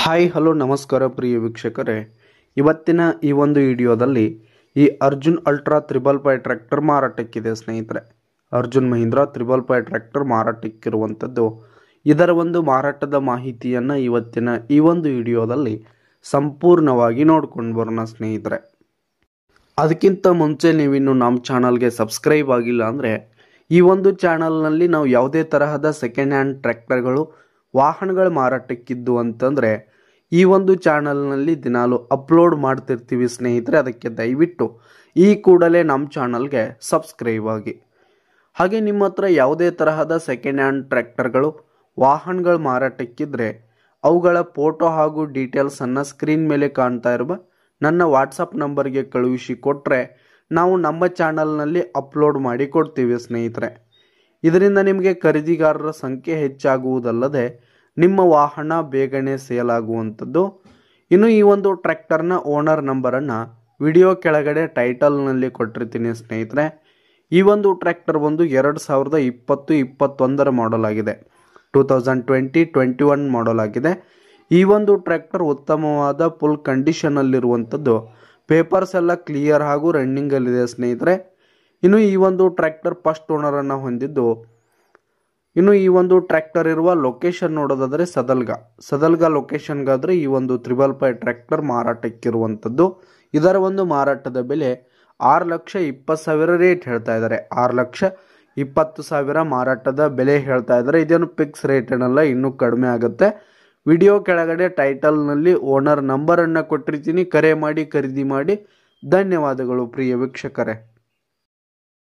Hi hello ನಮಸ್ಕಾರ ಪ್ರಿಯ ವೀಕ್ಷಕರೇ, ಇವತ್ತಿನ ಈ ಒಂದು ವಿಡಿಯೋದಲ್ಲಿ ಈ ಅರ್ಜುನ್ ಅಲ್ಟ್ರಾ 555 ಟ್ರ್ಯಾಕ್ಟರ್ ಮಾರಾಟಕ್ಕಿದೆ ಸ್ನೇಹಿತರೆ. ಅರ್ಜುನ್ ಮಹೀಂದ್ರಾ 555 ಟ್ರ್ಯಾಕ್ಟರ್ ಮಾರಾಟಕ್ಕಿರುವಂಥದ್ದು. ಇದರ ಒಂದು ಮಾರಾಟದ ಮಾಹಿತಿಯನ್ನು ಇವತ್ತಿನ ಈ ಒಂದು ವಿಡಿಯೋದಲ್ಲಿ ಸಂಪೂರ್ಣವಾಗಿ ನೋಡ್ಕೊಂಡು ಬರೋಣ ಸ್ನೇಹಿತರೆ. ಅದಕ್ಕಿಂತ ಮುಂಚೆ ನೀವಿನ್ನು ನಮ್ಮ ಚಾನಲ್ಗೆ ಸಬ್ಸ್ಕ್ರೈಬ್ ಆಗಿಲ್ಲ ಅಂದರೆ ಈ ಒಂದು ಚಾನಲ್ನಲ್ಲಿ ನಾವು ಯಾವುದೇ ತರಹದ ಸೆಕೆಂಡ್ ಹ್ಯಾಂಡ್ ಟ್ರ್ಯಾಕ್ಟರ್ಗಳು ವಾಹನಗಳ ಮಾರಾಟಕ್ಕಿದ್ದು ಅಂತಂದರೆ ಈ ಒಂದು ಚಾನಲ್ನಲ್ಲಿ ದಿನಾಲು ಅಪ್ಲೋಡ್ ಮಾಡ್ತಿರ್ತೀವಿ ಸ್ನೇಹಿತರೆ. ಅದಕ್ಕೆ ದಯವಿಟ್ಟು ಈ ಕೂಡಲೇ ನಮ್ಮ ಚಾನಲ್ಗೆ ಸಬ್ಸ್ಕ್ರೈಬ್ ಆಗಿ. ಹಾಗೆ ನಿಮ್ಮ ಹತ್ರ ಯಾವುದೇ ತರಹದ ಸೆಕೆಂಡ್ ಹ್ಯಾಂಡ್ ಟ್ರ್ಯಾಕ್ಟರ್ಗಳು ವಾಹನಗಳ ಮಾರಾಟಕ್ಕಿದ್ರೆ ಅವುಗಳ ಫೋಟೋ ಹಾಗೂ ಡೀಟೇಲ್ಸನ್ನು ಸ್ಕ್ರೀನ್ ಮೇಲೆ ಕಾಣ್ತಾ ಇರುವ ನನ್ನ ವಾಟ್ಸಪ್ ನಂಬರ್ಗೆ ಕಳುಹಿಸಿ ಕೊಟ್ಟರೆ ನಾವು ನಮ್ಮ ಚಾನಲ್ನಲ್ಲಿ ಅಪ್ಲೋಡ್ ಮಾಡಿ ಕೊಡ್ತೀವಿ ಸ್ನೇಹಿತರೆ. ಇದರಿಂದ ನಿಮಗೆ ಖರೀದಿಗಾರರ ಸಂಖ್ಯೆ ಹೆಚ್ಚಾಗುವುದಲ್ಲದೆ ನಿಮ್ಮ ವಾಹನ ಬೇಗನೆ ಸೇಲ್ ಆಗುವಂಥದ್ದು. ಇನ್ನು ಈ ಒಂದು ಟ್ರ್ಯಾಕ್ಟರ್ನ ಓನರ್ ನಂಬರನ್ನು ವಿಡಿಯೋ ಕೆಳಗಡೆ ಟೈಟಲ್ನಲ್ಲಿ ಕೊಟ್ಟಿರ್ತೀನಿ ಸ್ನೇಹಿತರೆ. ಈ ಒಂದು ಟ್ರ್ಯಾಕ್ಟರ್ ಒಂದು 2020-21 ಮಾಡಲ್ ಆಗಿದೆ. 2020-21 ಮಾಡಲ್ ಆಗಿದೆ. ಈ ಒಂದು ಟ್ರ್ಯಾಕ್ಟರ್ ಉತ್ತಮವಾದ ಫುಲ್ ಕಂಡೀಷನಲ್ಲಿರುವಂಥದ್ದು. ಪೇಪರ್ಸ್ ಎಲ್ಲ ಕ್ಲಿಯರ್ ಹಾಗೂ ರನ್ನಿಂಗಲ್ಲಿದೆ ಸ್ನೇಹಿತರೆ. ಇನ್ನು ಈ ಒಂದು ಟ್ರ್ಯಾಕ್ಟರ್ ಫಸ್ಟ್ ಓನರನ್ನು ಹೊಂದಿದ್ದು. ಇನ್ನು ಈ ಒಂದು ಟ್ರ್ಯಾಕ್ಟರ್ ಇರುವ ಲೊಕೇಶನ್ ನೋಡೋದಾದರೆ ಸದಲ್ಗ ಲೊಕೇಶನ್ಗಾದರೆ ಈ ಒಂದು 555 ಟ್ರ್ಯಾಕ್ಟರ್ ಮಾರಾಟಕ್ಕಿರುವಂಥದ್ದು. ಇದರ ಒಂದು ಮಾರಾಟದ ಬೆಲೆ 6,20,000 ರೇಟ್ ಹೇಳ್ತಾ ಇದ್ದಾರೆ. 6,20,000 ಮಾರಾಟದ ಬೆಲೆ ಹೇಳ್ತಾ ಇದ್ದಾರೆ. ಇದೇನು ಫಿಕ್ಸ್ ರೇಟ್ ಏನಲ್ಲ, ಇನ್ನೂ ಕಡಿಮೆ ಆಗುತ್ತೆ. ವಿಡಿಯೋ ಕೆಳಗಡೆ ಟೈಟಲ್ನಲ್ಲಿ ಓನರ್ ನಂಬರನ್ನು ಕೊಟ್ಟಿರ್ತೀನಿ. ಕರೆ ಮಾಡಿ ಖರೀದಿ ಮಾಡಿ. ಧನ್ಯವಾದಗಳು ಪ್ರಿಯ ವೀಕ್ಷಕರೇ.